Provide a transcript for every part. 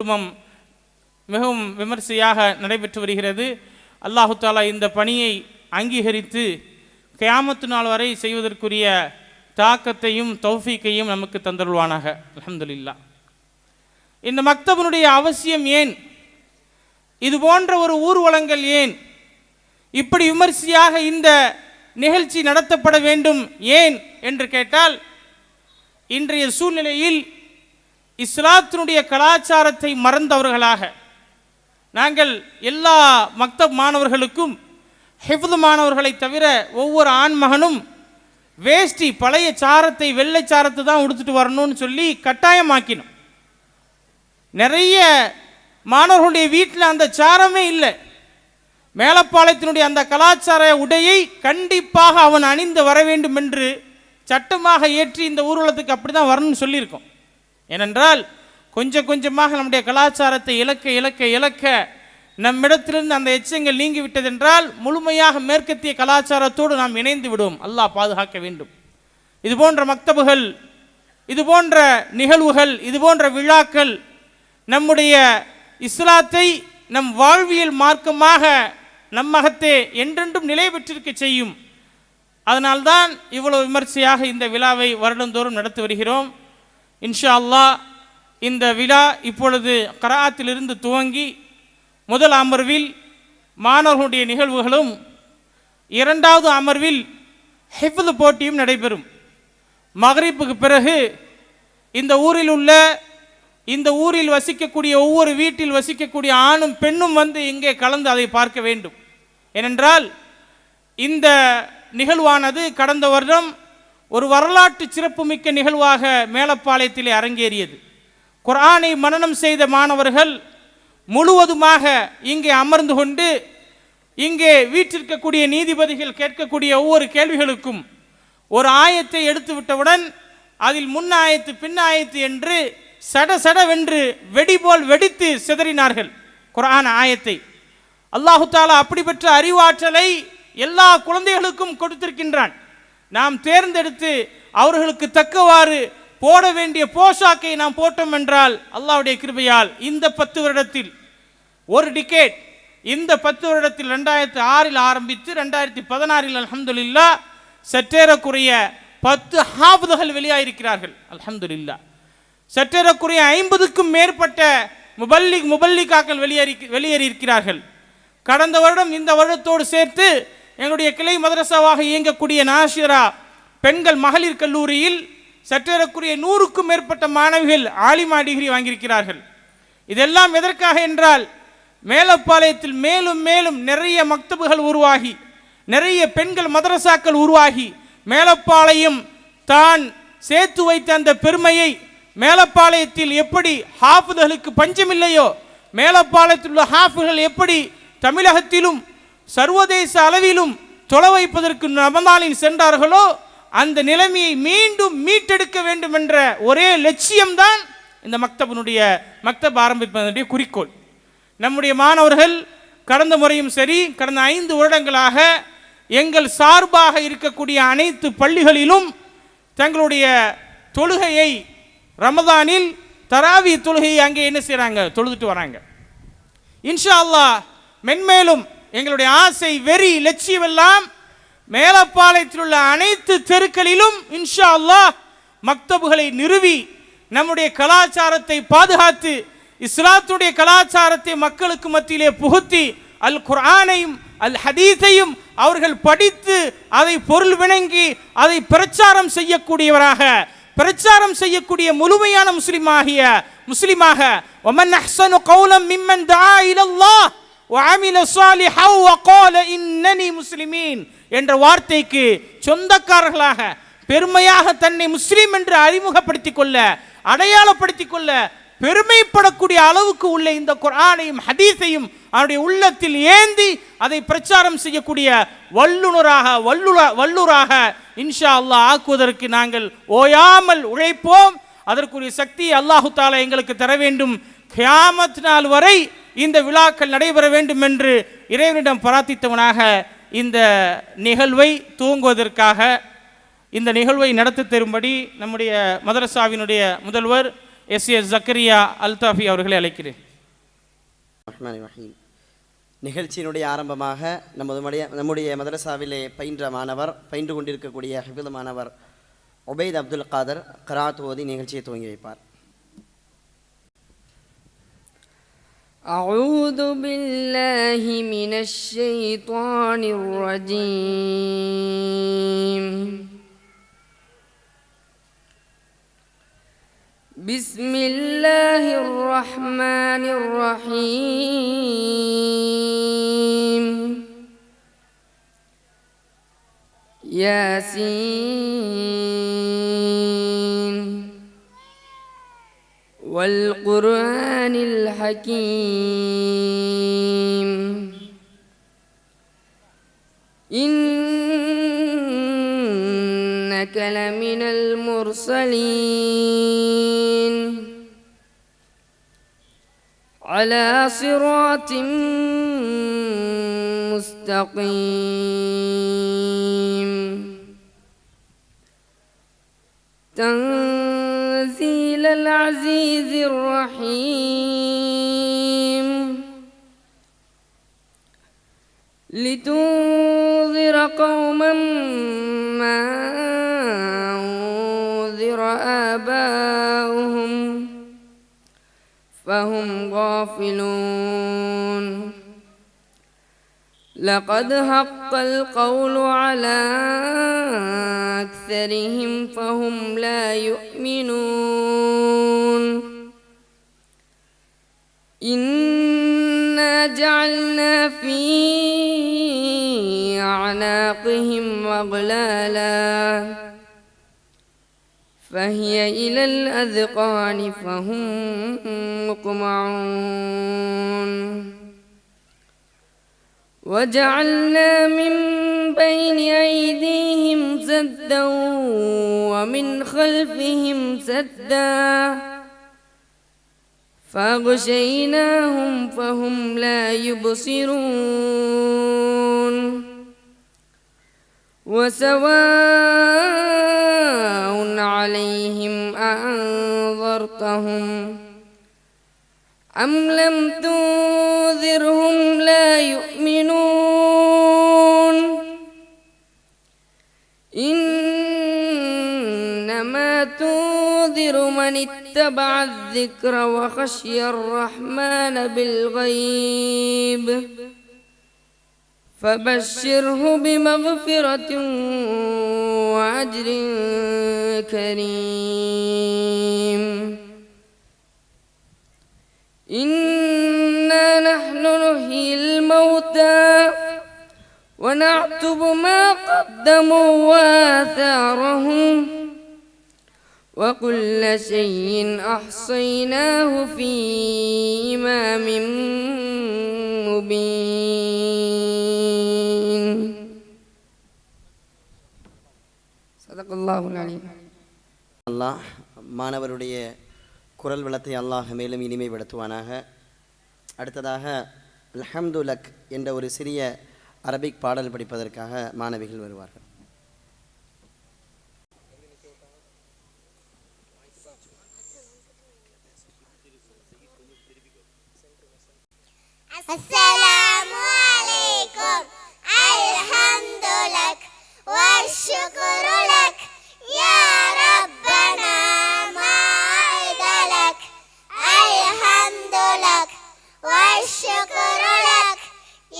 குடும்பம் மிகவும் விமர்சையாக நடைபெற்று வருகிறது. அல்லாஹு தாலா இந்த பணியை அங்கீகரித்து கியாமத்து நாள் வரை செய்வதற்குரிய தாக்கத்தையும் தௌஃபீக்கையும் நமக்கு தந்தருள்வானாக. அல்ஹம்துலில்லாஹ். இந்த மக்தபினுடைய அவசியம் ஏன், இது போன்ற ஒரு ஊர்வலங்கள் ஏன், இப்படி விமர்சையாக இந்த நிகழ்ச்சி நடத்தப்பட வேண்டும் ஏன் என்று கேட்டால், இன்றைய சூழ்நிலையில் இஸ்லாத்தினுடைய கலாச்சாரத்தை மறந்தவர்களாக நாங்கள் எல்லா மக்தப் மாணவர்களுக்கும் ஹிஃப்து மாணவர்களை தவிர ஒவ்வொரு ஆண் மகனும் வேஷ்டி பழைய சாரத்தை வெள்ளை சாரத்தை தான் உடுத்துட்டு வரணும்னு சொல்லி கட்டாயமாக்கினோம். நிறைய மாணவர்களுடைய வீட்டில் அந்த சாரமே இல்லை. மேலப்பாளையத்தினுடைய அந்த கலாச்சார உடையை கண்டிப்பாக அவன் அணிந்து வர வேண்டும் என்று சட்டமாக ஏற்றி இந்த ஊர்வலத்துக்கு அப்படி தான் வரணும்னு சொல்லியிருக்கோம். ஏனென்றால் கொஞ்சம் கொஞ்சமாக நம்முடைய கலாச்சாரத்தை இழக்க நம்மிடத்திலிருந்து அந்த எச்சங்கள் நீங்கிவிட்டதென்றால் முழுமையாக மேற்கத்திய கலாச்சாரத்தோடு நாம் இணைந்து விடுவோம். அல்லாஹ் பாதுகாக்க வேண்டும். இது போன்ற மக்தபுகள், இது போன்ற நிகழ்வுகள், இது போன்ற விழாக்கள் நம்முடைய இஸ்லாத்தை நம் வாழ்வியல் மார்க்கமாக நம்மகத்தே என்றென்றும் நிலை பெற்றிருக்க செய்யும். அதனால்தான் இவ்வளவு விமர்சையாக இந்த விழாவை வருடந்தோறும் நடத்தி வருகிறோம். இன்ஷா அல்லாஹ் இந்த விழா இப்பொழுது கராத்திலிருந்து துவங்கி முதல் அமர்வில் மாணவர்களுடைய நிகழ்வுகளும், இரண்டாவது அமர்வில் ஹிஃப்து போட்டியும் நடைபெறும். மக்ரிபுக்கு பிறகு இந்த ஊரில் வசிக்கக்கூடிய ஒவ்வொரு வீட்டில் வசிக்கக்கூடிய ஆணும் பெண்ணும் வந்து இங்கே கலந்து அதை பார்க்க வேண்டும். ஏனென்றால் இந்த நிகழ்வானது கடந்த வருடம் ஒரு வரலாற்று சிறப்புமிக்க நிகழ்வாக மேலப்பாளையத்திலே அரங்கேறியது. குர்ஆனை மனனம் செய்த மாணவர்கள் முழுவதுமாக இங்கே அமர்ந்து கொண்டு இங்கே வீற்றிருக்கக்கூடிய நீதிபதிகள் கேட்கக்கூடிய ஒவ்வொரு கேள்விகளுக்கும் ஒரு ஆயத்தை எடுத்து விட்டவுடன் அதில் முன் ஆயத்து பின் ஆயத்து என்று சடசடவென்று வெடிபோல் வெடித்து சிதறினார்கள் குர்ஆன் ஆயத்தை. அல்லாஹு தாலா அப்படி பெற்ற அறிவாற்றலை எல்லா குழந்தைகளுக்கும் கொடுத்திருக்கின்றான். நாம் தேர்ந்தெடுத்து அவர்களுக்கு தக்கவாறு போட வேண்டிய போஷாக்கை நாம் போட்டோம் என்றால் அல்லாஹ்வுடைய கிருபையால் இந்த 10 வருடத்தில் ஒரு டிகேட், இந்த 10 வருடத்தில் 2006 ஆரம்பித்து 2016 அல்ஹம்துலில்லாஹ் சற்றேறக்குறைய 10 ஹாஃபிதுகள் வெளியாயிருக்கிறார்கள். அல்ஹம்துலில்லாஹ். சற்றேறக்குறைய 50க்கும் மேற்பட்ட முபல்லிகாக்கள் வெளியேறி இருக்கிறார்கள். கடந்த வருடம் இந்த வருடத்தோடு சேர்த்து எங்களுடைய கிளை மதரசாவாக இயங்கக்கூடிய நாஷிரா பெண்கள் மகளிர் கல்லூரியில் சற்றேறக்குரிய 100க்கும் மேற்பட்ட மாணவிகள் ஆலிமா டிகிரி வாங்கியிருக்கிறார்கள். இதெல்லாம் எதற்காக என்றால், மேலப்பாளையத்தில் மேலும் மேலும் நிறைய மக்தபுகள் உருவாகி, நிறைய பெண்கள் மதரசாக்கள் உருவாகி, மேலப்பாளையம் தான் சேர்த்து வைத்த அந்த பெருமையை, மேலப்பாளையத்தில் எப்படி ஹாஃபிதுகளுக்கு பஞ்சமில்லையோ, மேலப்பாளையத்தில் உள்ள ஹாஃபிதுகள் எப்படி தமிழகத்திலும் சர்வதேச அளவிலும் தொலை வைப்பதற்கு ரமதானில் சென்றார்களோ, அந்த நிலைமையை மீண்டும் மீட்டெடுக்க வேண்டும் என்ற ஒரே லட்சியம்தான் இந்த மக்தப் ஆரம்பிப்பதனுடைய குறிக்கோள். நம்முடைய மாணவர்கள் கடந்த முறையும் சரி, கடந்த 5 வருடங்களாக எங்கள் சார்பாக இருக்கக்கூடிய அனைத்து பள்ளிகளிலும் தங்களுடைய தொழுகையை ரமதானில் தராவி தொழுகையை அங்கே என்ன செய்கிறாங்க, தொழுதுட்டு வராங்க. இன்ஷா அல்லாஹ் மென்மேலும் எங்களுடைய ஆசை, வெறி, லட்சியமெல்லாம் மேலப்பாளையத்தில் உள்ள அனைத்து தெருக்களிலும் இன்ஷா அல்லாஹ் மக்தபுகளை நிறுவி நம்முடைய கலாச்சாரத்தை பாதுகாத்து இஸ்லாத்துடைய கலாச்சாரத்தை மக்களுக்கு மத்தியிலே புகுத்தி அல் குர்ஆனையும் அல் ஹதீஸையும் அவர்கள் படித்து அதை பொருள் விளங்கி அதை பிரச்சாரம் செய்யக்கூடிய முழுமையான முஸ்லிமாக வமன் அஹ்ஸனு கௌலம் மிம்மன் தஆ இலல்லாஹ் வஅமில ஸாலிஹன் வகால இன்னனி முஸ்லிமீன் என்ற வார்த்தைக்கு சொந்தக்காரர்களாக பெருமையாக தன்னை முஸ்லீம் என்று அறிமுகப்படுத்திக் கொள்ள, அடையாளப்படுத்திக் கொள்ள பெருமைப்படக்கூடிய அளவுக்கு உள்ள இந்த குர்ஆனையும் ஹதீஸையும் அவருடைய உள்ளத்தில் ஏந்தி அதை பிரச்சாரம் செய்யக்கூடிய வல்லுராக இன்ஷா அல்லாஹ் ஆக்குவதற்கு நாங்கள் ஓயாமல் உழைப்போம். அதற்குரிய சக்தியை அல்லாஹு தாலா எங்களுக்கு தர வேண்டும். கியாமத் நாள் வரை இந்த விழாக்கள் நடைபெற வேண்டும் என்று இறைவனிடம் பிரார்த்தித்தவனாக இந்த நிகழ்வை துவங்குவதற்காக, இந்த நிகழ்வை நடத்தி தரும்படி நம்முடைய மதரசாவினுடைய முதல்வர் எஸ் ஜக்கரியா அல்தாஃபி அவர்களை அழைக்கிறேன். நிகழ்ச்சியினுடைய ஆரம்பமாக நம்முடைய மதரசாவிலே பயின்று கொண்டிருக்கக்கூடிய ஹிஃபில் மாணவர் உபைத் அப்துல் காதர் கராத் ஓதி நிகழ்ச்சியை துவங்கி வைப்பார். أعوذ بالله من الشيطان الرجيم. بسم الله الرحمن الرحيم. ياسين والقرآن الحكيم إنك لمن المرسلين على صراط مستقيم تنزيل العزيز الرحيم لتنذر قوما ما أنذر آباؤهم فهم غافلون لقد حق القول على أكثرهم فهم لا يؤمنون إنا جعلنا في أعناقهم أغلالا فهي إلى الأذقان فهم مقمعون وجعلنا من بين أيديهم سدا ومن خلفهم سدا فأغشيناهم فهم لا يبصرون وسواء عليهم أأنذرتهم أم لم تنذرهم لا يؤمنون إنما تنذر من اتبع الذكر وخشي الرحمن بالغيب فبشره بمغفرة وأجر كريم إنا نحن نحيي الموتى ونكتب ما قدموا وآثارهم وكل شيء أحصيناه في إمام مبين صدق الله العليم. அல்லாஹ் மாணவருடைய குரல் வளத்தை அல்லாஹ் மேலும் இனிமைப்படுத்துவானாக. அடுத்ததாக அல்ஹம்துலக் என்ற ஒரு சிறிய அரபிக் பாடல் படிப்பதற்காக மாணவிகள் வருவார்கள். அஸ்ஸலாமு அலைக்கும் அல்ஹம்துலக் வஷ்ஷுக்ரு லக் யா ரப்பனா மஅதலக் அல்ஹம்துலக் வஷ்ஷுக்ரு லக்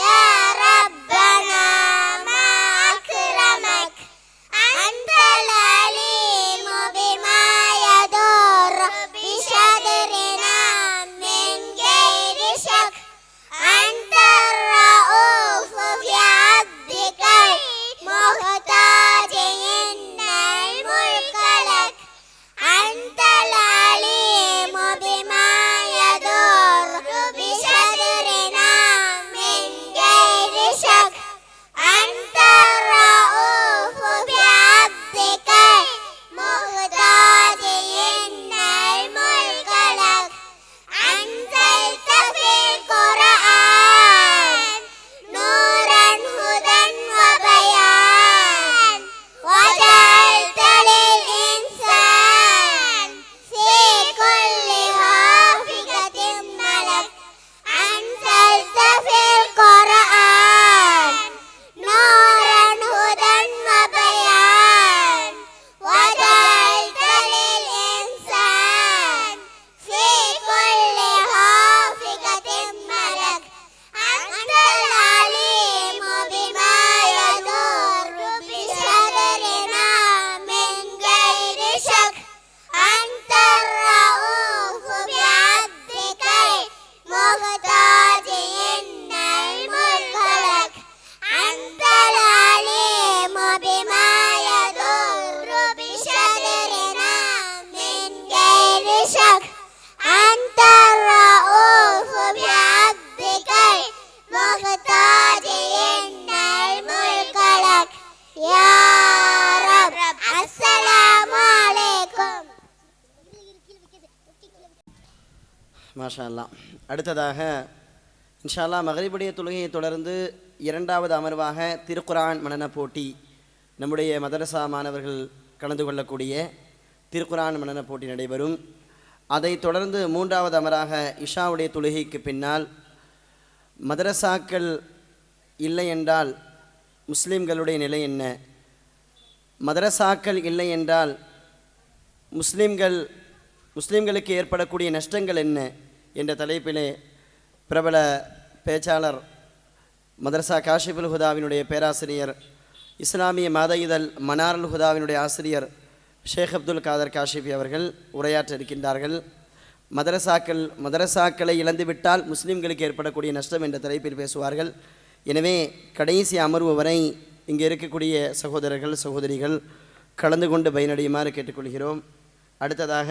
யா ரப்பனா மஅக்ரமக் அன்தல் அலீமு பிமா யதுர் பிஷத்ரினா மின் கைரி ஷக் أنت الرؤوف في عبدك المحتاج إن الملك لك أنت العليم بما يدور بشدرنا من غير மாஷா அல்லாஹ். அடுத்ததாக இன்ஷா அல்லாஹ் மக்ரிபுடைய தொழுகையை தொடர்ந்து இரண்டாவது அமர்வாக திருக்குரான் மனன போட்டி, நம்முடைய மதரசா மாணவர்கள் கலந்து கொள்ளக்கூடிய திருக்குரான் மனன போட்டி நடைபெறும். அதைத் தொடர்ந்து மூன்றாவது அமராக இஷாவுடைய தொழுகைக்கு பின்னால் மதரசாக்கள் இல்லை என்றால் முஸ்லீம்களுடைய நிலை என்ன, மதரசாக்கள் இல்லை என்றால் முஸ்லீம்களுக்கு ஏற்படக்கூடிய நஷ்டங்கள் என்ன என்ற தலைப்பிலே பிரபல பேச்சாளர் மதரசா காஷிபுல் ஹுதாவினுடைய பேராசிரியர், இஸ்லாமிய மாத இதழ் மனாருல் ஹுதாவினுடைய ஆசிரியர் ஷேக் அப்துல் காதர் காஷிபி அவர்கள் உரையாற்ற இருக்கின்றார்கள். மதரசாக்களை இழந்துவிட்டால் முஸ்லீம்களுக்கு ஏற்படக்கூடிய நஷ்டம் என்ற தலைப்பில் பேசுவார்கள். எனவே கடைசி அமர்வு வரை இங்கே இருக்கக்கூடிய சகோதரர்கள் சகோதரிகள் கலந்து கொண்டு பயனடையுமாறு கேட்டுக்கொள்கிறோம். அடுத்ததாக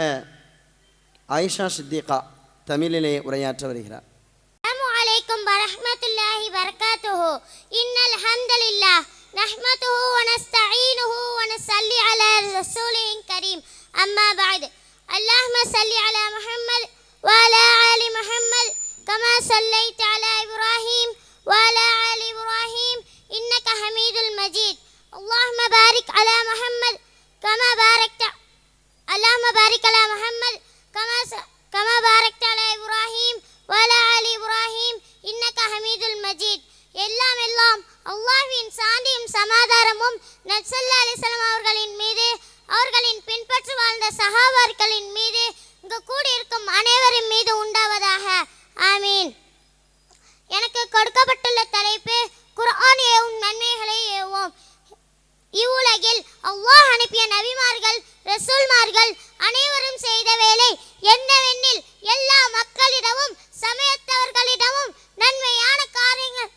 ஆயிஷா சித்திகா தமிழிலே உரையாற்ற வருகிறார். அஸ்ஸலாமு அலைக்கும் வரஹ்மத்துல்லாஹி வபரகாத்துஹு. இன்னல் ஹம்தலில்லாஹ் நஹ்மதுஹு வ நஸ்தஈனுஹு வ நஸல்லி அலா ரசூலில் கரீம். அம்மா பஅத். அல்லாஹும்ம ஸல்லி அலா முஹம்மத் வ அலா ஆலி முஹம்மத் கமா ஸல்லைத அலா இப்ராஹீம் வ அலா ஆலி இப்ராஹீம் இன்னக ஹமீதுல் மஜீத். அல்லாஹும்ம பாரிக் அலா முஹம்மத் கமா பாரக்த اللهم بارك على محمد كما باركت على إبراهيم وعلى آل إبراهيم إنك حميد المجيد. எல்லாம் அல்லாஹ்வின் சாந்தியும் சமாதானமும் நபி ஸல்லல்லாஹு அலைஹி வஸல்லம் அவர்களின் மீது, அவர்களின் பின்பற்றி வாழ்ந்த சஹாபாக்களின் மீது, இங்கு கூடியிருக்கும் அனைவரின் மீது உண்டாவதாக. ஆமீன். எனக்கு கொடுக்கப்பட்டுள்ள தலைப்பு குர்ஆன் ஏவும் நன்மைகளை ஏவோம். இவ்வுலகில் அல்லாஹ் அனுப்பிய நபிமார்கள் ரசூல்மார்கள் அனைவரும் செய்த வேலை என்னவெனில் எல்லா மக்களிடமும் சமயத்தவர்களிடமும் நன்மையான காரியங்கள்.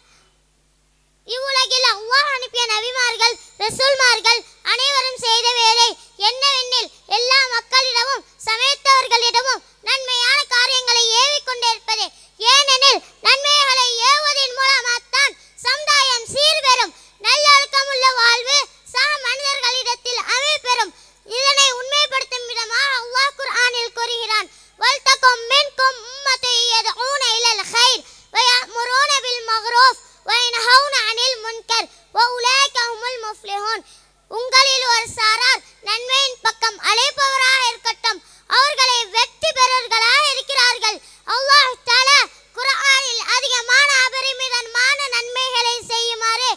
இவ்வுலகில் அல்லாஹ் அனுப்பிய நபிமார்கள் ரசூல்மார்கள் அனைவரும் செய்த வேலை என்னவெனில் எல்லா மக்களிடமும் சமயத்தவர்களிடமும் நன்மையான காரியங்களை ஏவிக்கொண்டிருப்பது. ஏனெனில் நன்மைகளை ஏவுவதன் மூலமாகத்தான் சமுதாயம் சீர்பெறும், நல்லொழுக்கமுள்ள வாழ்வு சக மனிதர்களிடத்தில் அமைப்பெறும். இதனை உண்மைப்படுத்தும் விதமாக அல்லாஹ் குர்ஆனில் கூறுகிறான், வல்தகும் மின்கும் உம்மத்துன் யதுஊன இலல் கைர் வ யஅமுரூன பில் மஅரூஃப் வ யன்ஹவுன அனில் முன்கர் வ உலைக ஹுமுல் முஃப்லிஹூன். உங்களில் ஒரு சாரார் நன்மையின் பக்கம் அழைப்பவராக இருக்கட்டும், அவர்களை வெற்றி பெறவர்களாக இருக்கிறார்கள். அல்லாஹ் தஆலா குர்ஆனில் அதிகமான அபரிமிதமான நன்மைகளை செய்யுமாறு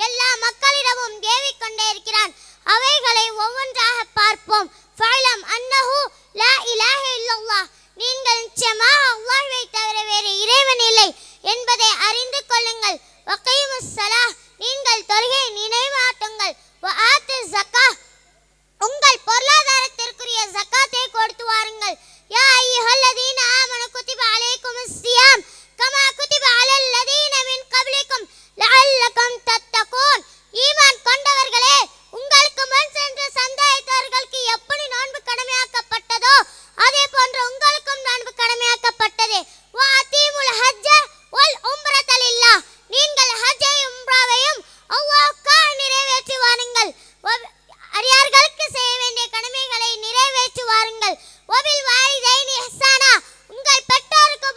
எல்லா மக்களிடமும் ஏவிக்கொண்டே இருக்கிறான். அவைகளை ஒவ்வொன்றாக பார்ப்போம். ஃபஅலம் அன்னஹு லா இலாஹ இல்லல்லாஹ், நீங்கள் நிச்சயமாக அல்லாஹ்வை தவிர வேறு இறைவன் இல்லை என்பதை அறிந்து கொள்ளுங்கள். வகீமுஸ் ஸலாஹ், நீங்கள் தொழுகையை நினைவாட்டுங்கள். வ ஆத்து ஸக்காஹ், உங்கள் பொருளாதாரத்திற்குரிய ஸகாத்தை கொடுத்து வாருங்கள். யா அய்யுஹல்லதீன ஆமனு குதிப அலைக்குமுஸ் ஸியாம் கமா குதிப அலல் லதீன மின் கப்லிக்கும் லஅல்லகும் தத்தகூன். ஈமான் கொண்டவர்களே, உங்களுக்கு முன் சென்ற சந்தாயத்தவர்களுக்கு எப்படி நோன்பு கடமையாக்கப்பட்டதோ அதே போன்று உங்களுக்கும் நோன்பு கடமையாக்கப்பட்டது. வ அதீமுல் ஹஜ்ஜ வல் உம்ரத லில்லாஹ், நீங்கள் ஹஜ்ஜையும் உம்ராவையும் அல்லாஹ்வுக்காக நிறைவேற்றி வாருங்கள். அடியார்களுக்கு செய்ய வேண்டிய கடமைகளை நிறைவேற்றி வாருங்கள். வபில் வாலிதைனி இஹ்சானா, உங்கள் பெற்றோருக்கு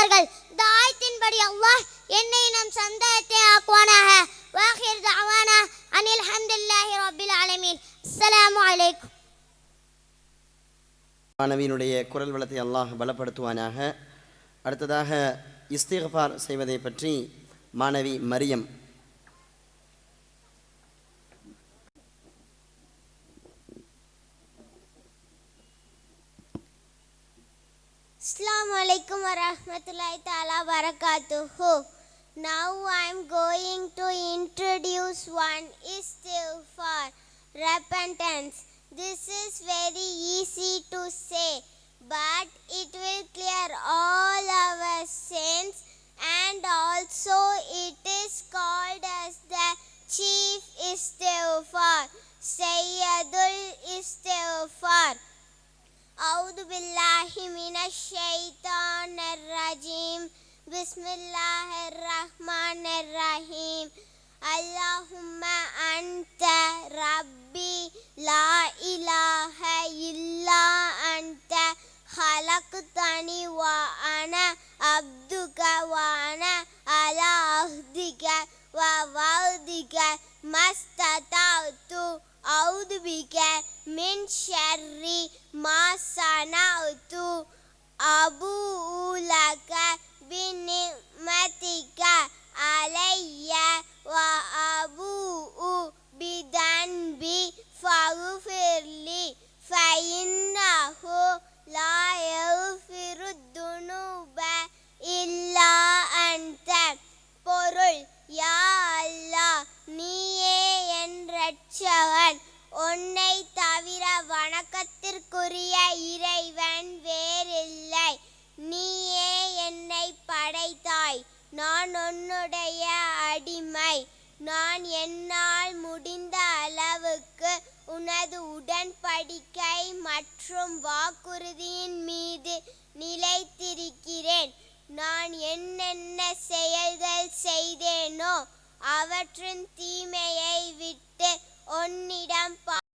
சொன்னார்கள். இந்த ஆயத்தின்படி அல்லாஹ் என்னை நம் சந்தேகத்தை ஆக்குவானாக. வாஹிர் தஅவானா அனில் ஹம்துலில்லாஹி ரப்பில் ஆலமீன். அஸ்ஸலாமு அலைக்கும். மாணவியினுடைய குரல் வளத்தை அல்லாஹ் பலப்படுத்துவானாக. அடுத்ததாக இஸ்திக்ஃபார் செய்வதை பற்றி மாணவி Mariam. Assalamu alaikum wa rahmatullahi ta'ala barakatuhu. Now I am going to introduce one istighfar, repentance. This is very easy to say, but it will clear all our sins, and also it is called as the chief istighfar, Sayyidul Istighfar. A'udhu billahi minash shaitanir rajim. Bismillahir rahmanir rahim. Allahumma anta rabbi la ilaha illa anta khalaqtani wa ana abduka wa ana ala ahdika wa wa'dika mastata'tu a'udhu bika min sharri ma sana'tu abu'u laka bi ni'matika alayya wa abu'u bidanbi faghfirli fa innahu la yaghfiru dunuba illa anta. பொருள்: யா அல்லாஹ், நீயே என் இரட்சகன். உன்னை தவிர வணக்கத்திற்குரிய இறைவன் வேறில்லை. நீயே என்னை படைத்தாய். நான் உன்னுடைய அடிமை. நான் என்னால் முடிந்த அளவுக்கு உனது உடன்படிக்கை மற்றும் வாக்குறுதியின் மீது நிலைத்திருக்கிறேன். நான் என்னென்ன செயல்கள் செய்தேனோ அவற்றின் தீமையை